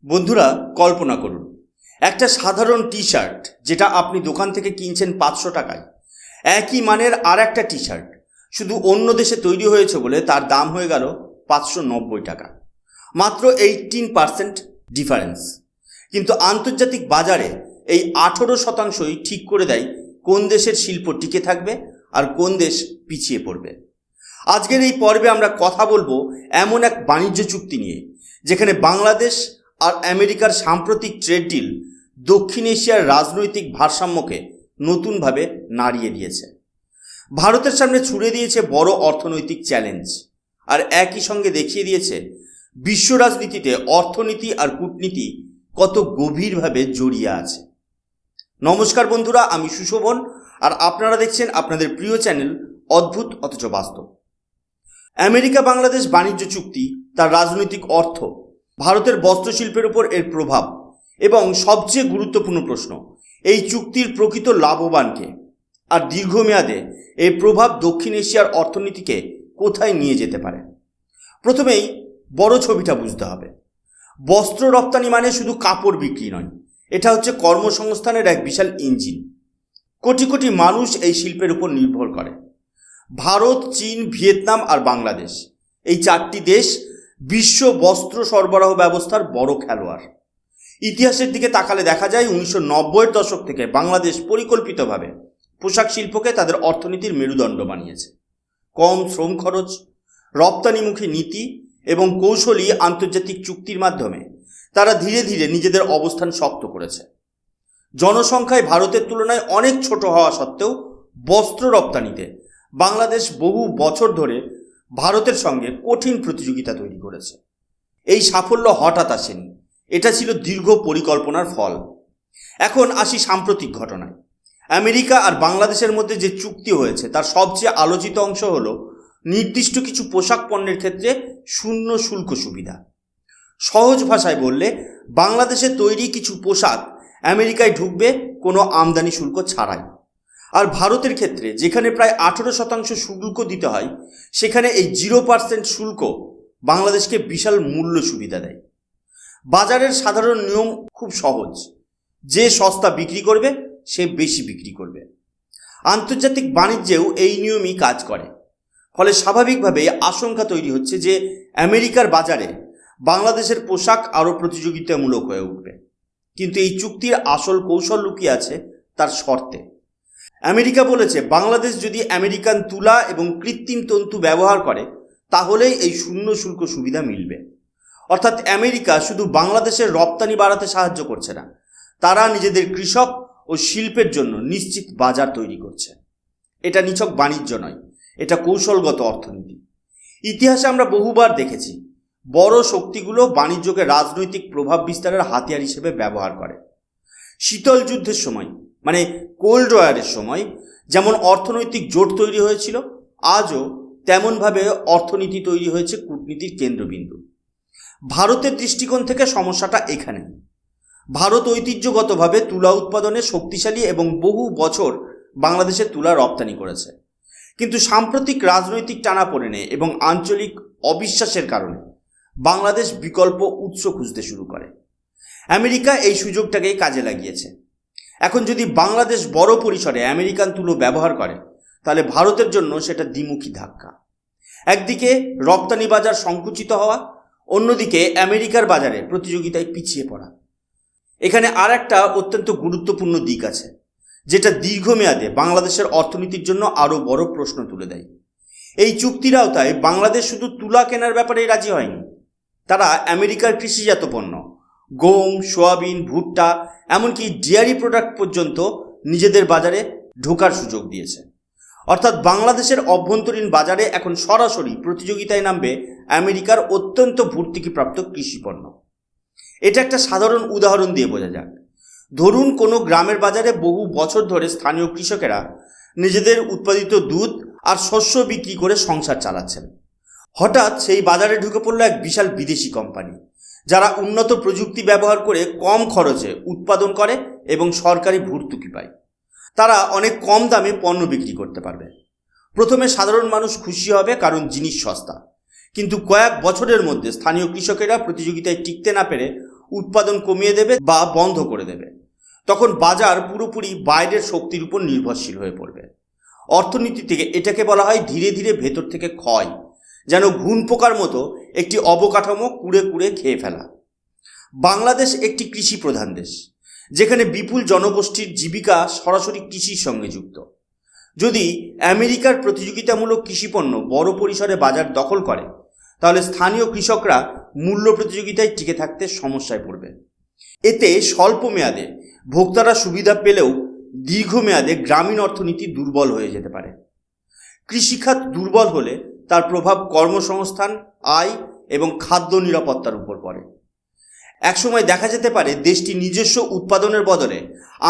বন্ধুরা, কল্পনা করুন একটা সাধারণ টি শার্ট যেটা আপনি দোকান থেকে কিনছেন 500 টাকায়, একই মানের আর একটা টি শার্ট শুধু অন্য দেশে তৈরি হয়েছে বলে তার দাম হয়ে গেল 590 টাকা। মাত্র 18% ডিফারেন্স। কিন্তু আন্তর্জাতিক বাজারে এই 18%ই ঠিক করে দেয় কোন দেশের শিল্প টিকে থাকবে আর কোন দেশ পিছিয়ে পড়বে। আজকের এই পর্বে আমরা কথা বলবো এমন এক বাণিজ্য চুক্তি নিয়ে যেখানে বাংলাদেশ আর আমেরিকার সাম্প্রতিক ট্রেড ডিল দক্ষিণ এশিয়ার রাজনৈতিক ভারসাম্যকে নতুনভাবে নাড়িয়ে দিয়েছে, ভারতের সামনে ছুড়ে দিয়েছে বড় অর্থনৈতিক চ্যালেঞ্জ, আর একই সঙ্গে দেখিয়ে দিয়েছে বিশ্ব রাজনীতিতে অর্থনীতি আর কূটনীতি কত গভীরভাবে জড়িয়ে আছে। নমস্কার বন্ধুরা, আমি সুশোভন আর আপনারা দেখছেন আপনাদের প্রিয় চ্যানেল অদ্ভুত অথচ বাস্তব। আমেরিকা বাংলাদেশ বাণিজ্য চুক্তি, তার রাজনৈতিক অর্থ, ভারতের বস্ত্রশিল্পের উপর এর প্রভাব এবং সবচেয়ে গুরুত্বপূর্ণ প্রশ্ন, এই চুক্তির প্রকৃত লাভবানকে আর দীর্ঘমেয়াদে এই প্রভাব দক্ষিণ এশিয়ার অর্থনীতিকে কোথায় নিয়ে যেতে পারে। প্রথমেই বড় ছবিটা বুঝতে হবে। বস্ত্র রপ্তানি মানে শুধু কাপড় বিক্রি নয়, এটা হচ্ছে কর্মসংস্থানের এক বিশাল ইঞ্জিন। কোটি কোটি মানুষ এই শিল্পের উপর নির্ভর করে। ভারত, চীন, ভিয়েতনাম আর বাংলাদেশ, এই 4টি দেশ বিশ্ব বস্ত্র সরবরাহ ব্যবস্থার বড় খেলোয়াড়। ইতিহাসের দিকে তাকালে দেখা যায় 1990-এর দশক থেকে বাংলাদেশ পরিকল্পিতভাবে পোশাক শিল্পকে তাদের অর্থনীতির মেরুদণ্ড বানিয়েছে। কম শ্রম খরচ, রপ্তানিমুখী নীতি এবং কৌশলী আন্তর্জাতিক চুক্তির মাধ্যমে তারা ধীরে ধীরে নিজেদের অবস্থান শক্ত করেছে। জনসংখ্যায় ভারতের তুলনায় অনেক ছোট হওয়া সত্ত্বেও বস্ত্র রপ্তানিতে বাংলাদেশ বহু বছর ধরে ভারতের সঙ্গে কঠিন প্রতিযোগিতা তৈরি করেছে। এই সাফল্য হঠাৎ আসেনি, এটা ছিল দীর্ঘ পরিকল্পনার ফল। এখন আসি সাম্প্রতিক ঘটনায়। আমেরিকা আর বাংলাদেশের মধ্যে যে চুক্তি হয়েছে তার সবচেয়ে আলোচিত অংশ হলো নির্দিষ্ট কিছু পোশাক পণ্যের ক্ষেত্রে শূন্য শুল্ক সুবিধা। সহজ ভাষায় বললে, বাংলাদেশে তৈরি কিছু পোশাক আমেরিকায় ঢুকবে কোনো আমদানি শুল্ক ছাড়াই। আর ভারতের ক্ষেত্রে যেখানে প্রায় 18% শুল্ক দিতে হয়, সেখানে এই 0% শুল্ক বাংলাদেশকে বিশাল মূল্য সুবিধা দেয়। বাজারের সাধারণ নিয়ম খুব সহজ, যে সস্তা বিক্রি করবে সে বেশি বিক্রি করবে। আন্তর্জাতিক বাণিজ্যেও এই নিয়মই কাজ করে। ফলে স্বাভাবিকভাবেই আশঙ্কা তৈরি হচ্ছে যে আমেরিকার বাজারে বাংলাদেশের পোশাক আরও প্রতিযোগিতামূলক হয়ে উঠবে। কিন্তু এই চুক্তির আসল কৌশল লুকিয়ে আছে তার শর্তে। আমেরিকা বলেছে, বাংলাদেশ যদি আমেরিকান তুলা এবং কৃত্রিম তন্তু ব্যবহার করে তাহলেই এই শূন্য শুল্ক সুবিধা মিলবে। অর্থাৎ আমেরিকা শুধু বাংলাদেশের রপ্তানি বাড়াতে সাহায্য করছে না, তারা নিজেদের কৃষক ও শিল্পের জন্য নিশ্চিত বাজার তৈরি করছে। এটা নিছক বাণিজ্য নয়, এটা কৌশলগত অর্থনীতি। ইতিহাসে আমরা বহুবার দেখেছি বড় শক্তিগুলো বাণিজ্যকে রাজনৈতিক প্রভাব বিস্তারের হাতিয়ার হিসেবে ব্যবহার করে। শীতল যুদ্ধের সময়, মানে কোল্ড ওয়ারের সময় যেমন অর্থনৈতিক জোট তৈরি হয়েছিল, আজও তেমনভাবে অর্থনীতি তৈরি হয়েছে কূটনীতির কেন্দ্রবিন্দু। ভারতের দৃষ্টিকোণ থেকে সমস্যাটা এখানে। ভারত ঐতিহ্যগতভাবে তুলা উৎপাদনে শক্তিশালী এবং বহু বছর বাংলাদেশে তুলা রপ্তানি করেছে। কিন্তু সাম্প্রতিক রাজনৈতিক টানাপোড়েনে এবং আঞ্চলিক অবিশ্বাসের কারণে বাংলাদেশ বিকল্প উৎস খুঁজতে শুরু করে। আমেরিকা এই সুযোগটাকে কাজে লাগিয়েছে। এখন যদি বাংলাদেশ বড় পরিসরে আমেরিকান তুলো ব্যবহার করে তাহলে ভারতের জন্য সেটা দ্বিমুখী ধাক্কা। একদিকে রপ্তানি বাজার সংকুচিত হওয়া, অন্যদিকে আমেরিকার বাজারে প্রতিযোগিতায় পিছিয়ে পড়া। এখানে আর একটা অত্যন্ত গুরুত্বপূর্ণ দিক আছে যেটা দীর্ঘমেয়াদে বাংলাদেশের অর্থনীতির জন্য আরও বড় প্রশ্ন তুলে দেয়। এই চুক্তির আওতায় বাংলাদেশ শুধু তুলা কেনার ব্যাপারেই রাজি হয়নি, তারা আমেরিকার কৃষিজাত পণ্য, গম, সোয়াবিন, ভুট্টা, এমনকি ডেয়ারি প্রোডাক্ট পর্যন্ত নিজেদের বাজারে ঢোকার সুযোগ দিয়েছে। অর্থাৎ বাংলাদেশের অভ্যন্তরীণ বাজারে এখন সরাসরি প্রতিযোগিতায় নামবে আমেরিকার অত্যন্ত ভর্তুকিপ্রাপ্ত কৃষিপণ্য। এটা একটা সাধারণ উদাহরণ দিয়ে বোঝা যাক। ধরুন কোনো গ্রামের বাজারে বহু বছর ধরে স্থানীয় কৃষকেরা নিজেদের উৎপাদিত দুধ আর শস্য বিক্রি করে সংসার চালাচ্ছেন। হঠাৎ সেই বাজারে ঢুকে পড়ল এক বিশাল বিদেশি কোম্পানি, যারা উন্নত প্রযুক্তি ব্যবহার করে কম খরচে উৎপাদন করে এবং সরকারি ভর্তুকি পায়। তারা অনেক কম দামে পণ্য বিক্রি করতে পারবে। প্রথমে সাধারণ মানুষ খুশি হবে কারণ জিনিস সস্তা, কিন্তু কয়েক বছরের মধ্যে স্থানীয় কৃষকেরা প্রতিযোগিতায় টিকতে না পেরে উৎপাদন কমিয়ে দেবে বা বন্ধ করে দেবে। তখন বাজার পুরোপুরি বাইরের শক্তির উপর নির্ভরশীল হয়ে পড়বে। অর্থনীতি থেকে এটাকে বলা হয় ধীরে ধীরে ভেতর থেকে ক্ষয়, যেন ঘুণ পোকার মতো একটি অবকাঠামো কুড়ে কুড়ে খেয়ে ফেলা। বাংলাদেশ একটি কৃষি প্রধান দেশ, যেখানে বিপুল জনগোষ্ঠীর জীবিকা সরাসরি কৃষির সঙ্গে যুক্ত। যদি আমেরিকার প্রতিযোগিতামূলক কৃষিপণ্য বড় পরিসরে বাজার দখল করে, তাহলে স্থানীয় কৃষকরা মূল্য প্রতিযোগিতায় টিকে থাকতে সমস্যায় পড়বে। এতে স্বল্প মেয়াদে ভোক্তারা সুবিধা পেলেও দীর্ঘমেয়াদে গ্রামীণ অর্থনীতি দুর্বল হয়ে যেতে পারে। কৃষিখাত দুর্বল হলে তার প্রভাব কর্মসংস্থান, আয় এবং খাদ্য নিরাপত্তার উপর পড়ে। একসময় দেখা যেতে পারে দেশটি নিজস্ব উৎপাদনের বদলে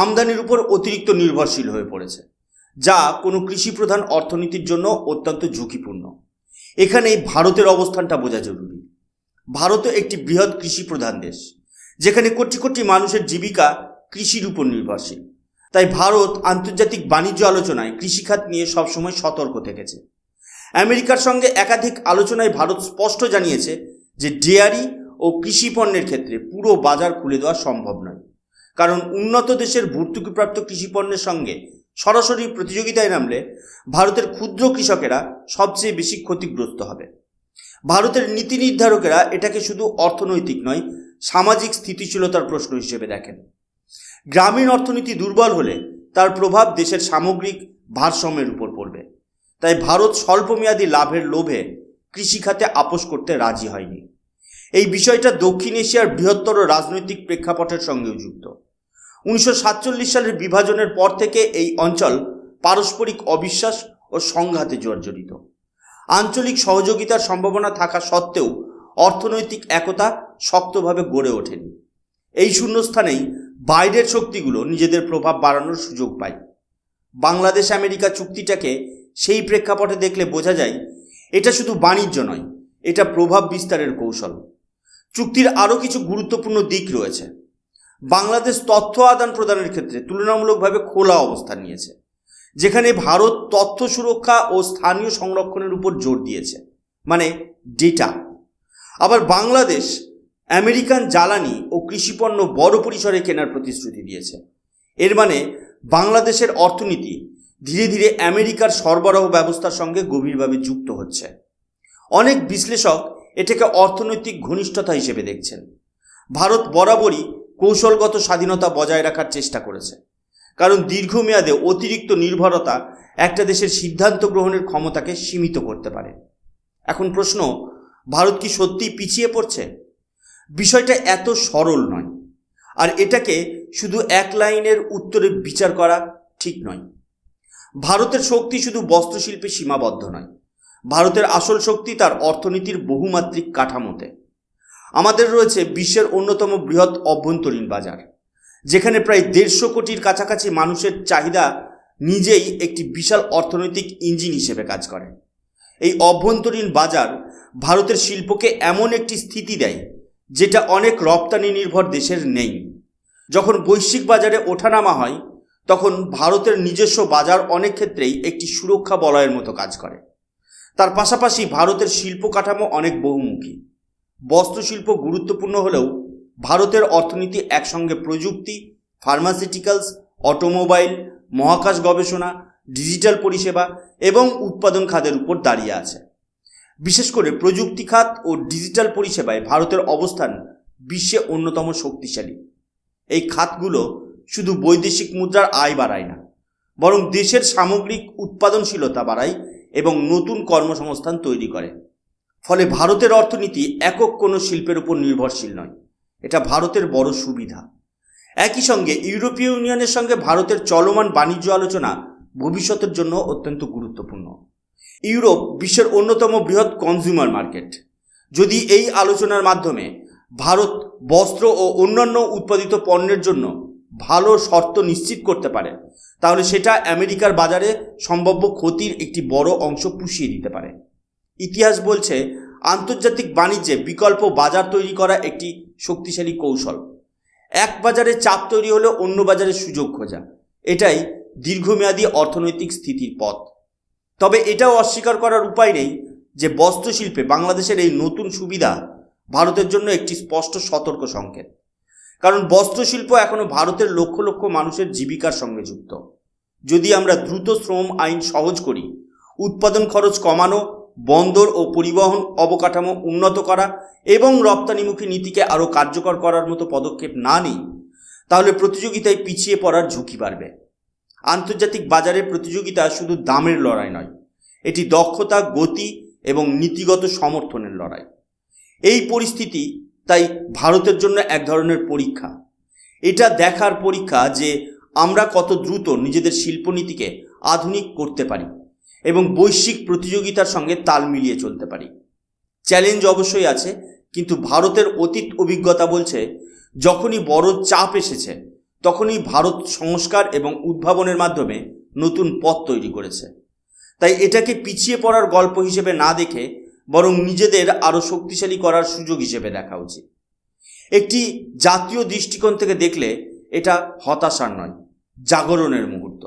আমদানির উপর অতিরিক্ত নির্ভরশীল হয়ে পড়েছে, যা কোনো কৃষিপ্রধান অর্থনীতির জন্য অত্যন্ত ঝুঁকিপূর্ণ। এখানেই ভারতের অবস্থানটা বোঝা জরুরি। ভারত একটি বৃহৎ কৃষি প্রধান দেশ, যেখানে কোটি কোটি মানুষের জীবিকা কৃষির উপর নির্ভরশীল। তাই ভারত আন্তর্জাতিক বাণিজ্য আলোচনায় কৃষিখাত নিয়ে সবসময় সতর্ক থেকেছে। আমেরিকার সঙ্গে একাধিক আলোচনায় ভারত স্পষ্ট জানিয়েছে যে ডেয়ারি ও কৃষি পণ্যের ক্ষেত্রে পুরো বাজার খুলে দেওয়া সম্ভব নয়, কারণ উন্নত দেশের ভর্তুকিপ্রাপ্ত কৃষি পণ্যের সঙ্গে সরাসরি প্রতিযোগিতায় নামলে ভারতের ক্ষুদ্র কৃষকেরা সবচেয়ে বেশি ক্ষতিগ্রস্ত হবে। ভারতের নীতি নির্ধারকেরা এটাকে শুধু অর্থনৈতিক নয়, সামাজিক স্থিতিশীলতার প্রশ্ন হিসেবে দেখেন। গ্রামীণ অর্থনীতি দুর্বল হলে তার প্রভাব দেশের সামগ্রিক ভারসাম্যের উপর পড়বে। তাই ভারত স্বল্পমেয়াদী লাভের লোভে কৃষিখাতে আপোস করতে রাজি হয়নি। এই বিষয়টা দক্ষিণ এশিয়ার বৃহত্তর রাজনৈতিক প্রেক্ষাপটের সঙ্গেও যুক্ত। 1947 সালের বিভাজনের পর থেকে এই অঞ্চল পারস্পরিক অবিশ্বাস ও সংঘাতে জর্জরিত। আঞ্চলিক সহযোগিতার সম্ভাবনা থাকা সত্ত্বেও অর্থনৈতিক একতা শক্তভাবে গড়ে ওঠেনি। এই শূন্যস্থানেই বাইরের শক্তিগুলো নিজেদের প্রভাব বাড়ানোর সুযোগ পায়। বাংলাদেশ আমেরিকা চুক্তিটাকে সেই প্রেক্ষাপটে দেখলে বোঝা যায় এটা শুধু বাণিজ্য নয়, এটা প্রভাব বিস্তারের কৌশল। চুক্তির আরও কিছু গুরুত্বপূর্ণ দিক রয়েছে। বাংলাদেশ তথ্য আদান প্রদানের ক্ষেত্রে তুলনামূলকভাবে খোলা অবস্থান নিয়েছে, যেখানে ভারত তথ্য সুরক্ষা ও স্থানীয় সংরক্ষণের উপর জোর দিয়েছে, মানে ডেটা। আবার বাংলাদেশ আমেরিকান জ্বালানি ও কৃষিপণ্য বড় পরিসরে কেনার প্রতিশ্রুতি দিয়েছে। এর মানে বাংলাদেশের অর্থনীতি ধীরে ধীরে আমেরিকার সরবরাহ ব্যবস্থার সঙ্গে গভীরভাবে যুক্ত হচ্ছে। অনেক বিশ্লেষক এটাকে অর্থনৈতিক ঘনিষ্ঠতা হিসেবে দেখছেন। ভারত বরাবরই কৌশলগত স্বাধীনতা বজায় রাখার চেষ্টা করেছে, কারণ দীর্ঘমেয়াদে অতিরিক্ত নির্ভরতা একটা দেশের সিদ্ধান্ত গ্রহণের ক্ষমতাকে সীমিত করতে পারে। এখন প্রশ্ন, ভারত কি সত্যিই পিছিয়ে পড়ছে? বিষয়টা এত সরল নয়, আর এটাকে শুধু এক লাইনের উত্তরে বিচার করা ঠিক নয়। ভারতের শক্তি শুধু বস্ত্রশিল্পে সীমাবদ্ধ নয়। ভারতের আসল শক্তি তার অর্থনীতির বহুমাত্রিক কাঠামোতে। আমাদের রয়েছে বিশ্বের অন্যতম বৃহৎ অভ্যন্তরীণ বাজার, যেখানে প্রায় 150 কোটির কাছাকাছি মানুষের চাহিদা নিজেই একটি বিশাল অর্থনৈতিক ইঞ্জিন হিসেবে কাজ করে। এই অভ্যন্তরীণ বাজার ভারতের শিল্পকে এমন একটি স্থিতি দেয় যেটা অনেক রপ্তানি নির্ভর দেশের নেই। যখন বৈশ্বিক বাজারে ওঠানামা হয়, তখন ভারতের নিজস্ব বাজার অনেক ক্ষেত্রেই একটি সুরক্ষা বলয়ের মতো কাজ করে। তার পাশাপাশি ভারতের শিল্প কাঠামো অনেক বহুমুখী। বস্ত্রশিল্প গুরুত্বপূর্ণ হলেও ভারতের অর্থনীতি একসঙ্গে প্রযুক্তি, ফার্মাসিউটিক্যালস, অটোমোবাইল, মহাকাশ গবেষণা, ডিজিটাল পরিষেবা এবং উৎপাদন খাতের উপর দাঁড়িয়ে আছে। বিশেষ করে প্রযুক্তি খাত ও ডিজিটাল পরিষেবায় ভারতের অবস্থান বিশ্বে অন্যতম শক্তিশালী। এই খাতগুলো শুধু বৈদেশিক মুদ্রার আয় বাড়ায় না, বরং দেশের সামগ্রিক উৎপাদনশীলতা বাড়ায় এবং নতুন কর্মসংস্থান তৈরি করে। ফলে ভারতের অর্থনীতি একক কোনো শিল্পের উপর নির্ভরশীল নয়। এটা ভারতের বড় সুবিধা। একই সঙ্গে ইউরোপীয় ইউনিয়নের সঙ্গে ভারতের চলমান বাণিজ্য আলোচনা ভবিষ্যতের জন্য অত্যন্ত গুরুত্বপূর্ণ। ইউরোপ বিশ্বের অন্যতম বৃহৎ কনজিউমার মার্কেট। যদি এই আলোচনার মাধ্যমে ভারত বস্ত্র ও অন্যান্য উৎপাদিত পণ্যের জন্য ভালো শর্ত নিশ্চিত করতে পারে, তাহলে সেটা আমেরিকার বাজারে সম্ভাব্য ক্ষতির একটি বড় অংশ পুষিয়ে দিতে পারে। ইতিহাস বলছে, আন্তর্জাতিক বাণিজ্যে বিকল্প বাজার তৈরি করা একটি শক্তিশালী কৌশল। এক বাজারে চাপ তৈরি হলে অন্য বাজারে সুযোগ খোঁজা, এটাই দীর্ঘমেয়াদী অর্থনৈতিক স্থিতির পথ। তবে এটাও অস্বীকার করার উপায় নেই যে বস্ত্রশিল্পে বাংলাদেশের এই নতুন সুবিধা ভারতের জন্য একটি স্পষ্ট সতর্ক সংকেত। কারণ বস্ত্রশিল্প এখনও ভারতের লক্ষ লক্ষ মানুষের জীবিকার সঙ্গে যুক্ত। যদি আমরা দ্রুত শ্রম আইন সহজ করি, উৎপাদন খরচ কমানো, বন্দর ও পরিবহন অবকাঠামো উন্নত করা এবং রপ্তানিমুখী নীতিকে আরও কার্যকর করার মতো পদক্ষেপ না নিই, তাহলে প্রতিযোগিতায় পিছিয়ে পড়ার ঝুঁকি বাড়বে। আন্তর্জাতিক বাজারে প্রতিযোগিতা শুধু দামের লড়াই নয়, এটি দক্ষতা, গতি এবং নীতিগত সমর্থনের লড়াই। এই পরিস্থিতি তাই ভারতের জন্য এক ধরনের পরীক্ষা। এটা দেখার পরীক্ষা যে আমরা কত দ্রুত নিজেদের শিল্পনীতিকে আধুনিক করতে পারি এবং বৈশ্বিক প্রতিযোগিতার সঙ্গে তাল মিলিয়ে চলতে পারি। চ্যালেঞ্জ অবশ্যই আছে, কিন্তু ভারতের অতীত অভিজ্ঞতা বলছে যখনই বড় চাপ এসেছে তখনই ভারত সংস্কার এবং উদ্ভাবনের মাধ্যমে নতুন পথ তৈরি করেছে। তাই এটাকে পিছিয়ে পড়ার গল্প হিসেবে না দেখে বরং নিজেদের আরও শক্তিশালী করার সুযোগ হিসেবে দেখা উচিত। একটি জাতীয় দৃষ্টিকোণ থেকে দেখলে এটা হতাশার নয়, জাগরণের মুহূর্ত।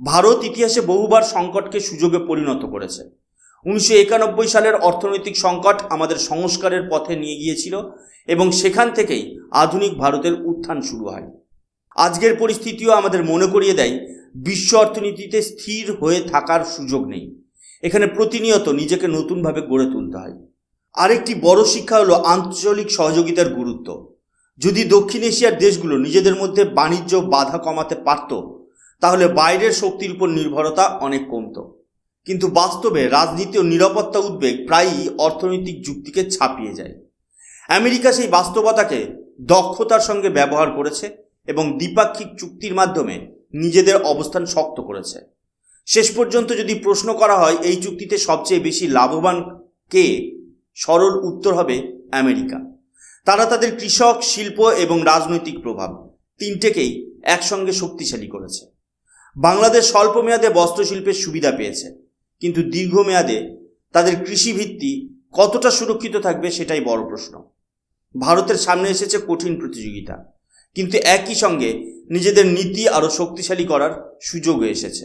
ভারত ইতিহাসে বহুবার সংকটকে সুযোগে পরিণত করেছে। 1991 সালের অর্থনৈতিক সংকট আমাদের সংস্কারের পথে নিয়ে গিয়েছিল এবং সেখান থেকেই আধুনিক ভারতের উত্থান শুরু হয়। আজকের পরিস্থিতিও আমাদের মনে করিয়ে দেয় বিশ্ব অর্থনীতিতে স্থির হয়ে থাকার সুযোগ নেই, এখানে প্রতিনিয়ত নিজেকে নতুনভাবে গড়ে তুলতে হয়। আরেকটি বড় শিক্ষা হলো আঞ্চলিক সহযোগিতার গুরুত্ব। যদি দক্ষিণ এশিয়ার দেশগুলো নিজেদের মধ্যে বাণিজ্য বাধা কমাতে পারত, তাহলে বাইরের শক্তির উপর নির্ভরতা অনেক কমত। কিন্তু বাস্তবে রাজনীতি ও নিরাপত্তা উদ্বেগ প্রায়ই অর্থনৈতিক যুক্তিকে ছাপিয়ে যায়। আমেরিকা সেই বাস্তবতাকে দক্ষতার সঙ্গে ব্যবহার করেছে এবং দ্বিপাক্ষিক চুক্তির মাধ্যমে নিজেদের অবস্থান শক্ত করেছে। শেষ পর্যন্ত যদি প্রশ্ন করা হয় এই চুক্তিতে সবচেয়ে বেশি লাভবান কে, সরল উত্তর হবে আমেরিকা। তারা তাদের কৃষক, শিল্প এবং রাজনৈতিক প্রভাব তিনটেকেই একসঙ্গে শক্তিশালী করেছে। বাংলাদেশ স্বল্প মেয়াদে বস্ত্রশিল্পের সুবিধা পেয়েছে, কিন্তু দীর্ঘমেয়াদে তাদের কৃষিভিত্তি কতটা সুরক্ষিত থাকবে সেটাই বড় প্রশ্ন। ভারতের সামনে এসেছে কঠিন প্রতিযোগিতা, কিন্তু একই সঙ্গে নিজেদের নীতি আরও শক্তিশালী করার সুযোগও এসেছে।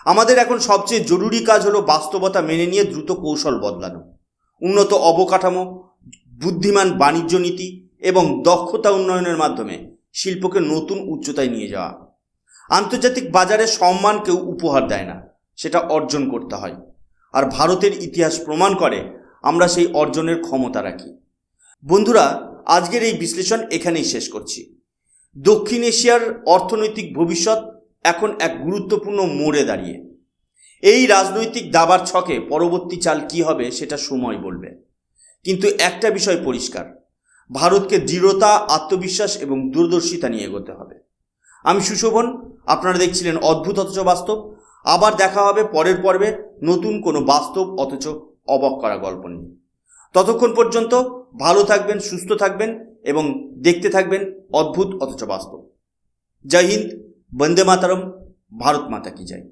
আমাদের এখন সবচেয়ে জরুরি কাজ হলো বাস্তবতা মেনে নিয়ে দ্রুত কৌশল বদলানো, উন্নত অবকাঠামো, বুদ্ধিমান বাণিজ্য নীতি এবং দক্ষতা উন্নয়নের মাধ্যমে শিল্পকে নতুন উচ্চতায় নিয়ে যাওয়া। আন্তর্জাতিক বাজারে সম্মান কেউ উপহার দেয় না, সেটা অর্জন করতে হয়। আর ভারতের ইতিহাস প্রমাণ করে আমরা সেই অর্জনের ক্ষমতা রাখি। বন্ধুরা, আজকের এই বিশ্লেষণ এখানেই শেষ করছি। দক্ষিণ এশিয়ার অর্থনৈতিক ভবিষ্যৎ এখন এক গুরুত্বপূর্ণ মোড়ে দাঁড়িয়ে। এই রাজনৈতিক দাবার ছকে পরবর্তী চাল কি হবে সেটা সময় বলবে, কিন্তু একটা বিষয় পরিষ্কার, ভারতকে দৃঢ়তা, আত্মবিশ্বাস এবং দূরদর্শিতা নিয়ে এগোতে হবে। আমি সুশোভন, আপনারা দেখছিলেন অদ্ভুত অথচ বাস্তব। আবার দেখা হবে পরের পর্বে নতুন কোনো বাস্তব অথচ অবাক করা গল্প নিয়ে। ততক্ষণ পর্যন্ত ভালো থাকবেন, সুস্থ থাকবেন এবং দেখতে থাকবেন অদ্ভুত অথচ বাস্তব। জয় হিন্দ, বন্দে মাতরম, ভারত মাতা কি জয়।